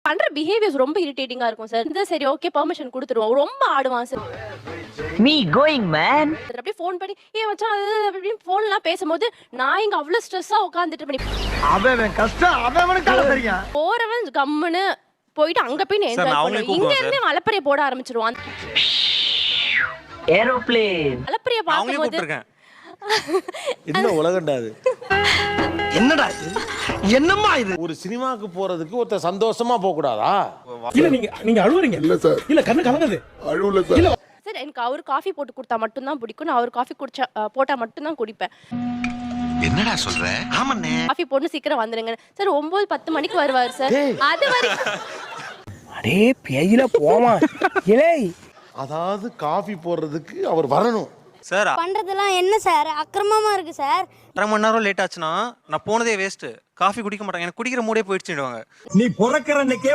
பண்ற பிஹேவியர்ஸ் ரொம்ப இரிட்டேட்டிங்கா இருக்கும் சார். இந்த சரி ஓகே பெர்மிஷன் குடுத்துருவோம். ரொம்ப ஆடுவான் சார். Me going man. அப்படியே ஃபோன் பண்ணி ஏன் மச்சான் அது அப்படின்னு ஃபோன்லாம் பேசும்போது நான் இங்க அவ்வளவு ஸ்ட்ரெஸ்ஸா உட்கார்ந்துட்டு பண்ணி அவன் கஷ்டம் அவனுக்கு தெரியும். போறவன் கம்முன்னு போயிட்டு அங்க போய் என்ஜாய் பண்ணுவான். இங்க இருந்து மலப்பறைய போட ஆரம்பிச்சிருவான். ஏரோப்ளேன். மலப்பறைய பாக்கும்போது என்ன உலகண்டாது. என்னடா இது? என்னம்மா இது? ஒரு சினிமாக்கு போறதுக்கு ஒருத்த சந்தோஷமா போக கூடாதா? இல்ல நீங்க அழுவுறீங்க. இல்ல சார். இல்ல கண்ணு கலங்குது. அழுவல சார். இல்ல சார் எனக்கு அவர் காஃபி போட்டு கொடுத்தா மட்டும் தான் பிடிக்கும். நான் அவர் காஃபி குடிச்சா போட்டா மட்டும் தான் குடிப்பேன். என்னடா சொல்ற? ஆமாண்ணே. காஃபி போட்டு சீக்கிரம் வந்துருங்க சார். 9-10 மணிக்கு வருவார் சார். அது வரைக்கும் அடே பேயில போமா. இலே அதாவது காஃபி போடுறதுக்கு அவர் வரணும் சார். பண்றதெல்லாம் என்ன சார் அக்கிரமமா இருக்கு சார். 1/2 மணி நேரம் லேட் ஆச்சுன்னா நான் போனதே வேஸ்ட். காஃபி குடிக்க மாட்டாங்க. எனக்கு குடிக்கிற மூடே போயிடுச்சுடுவாங்க. நீ பொறக்கற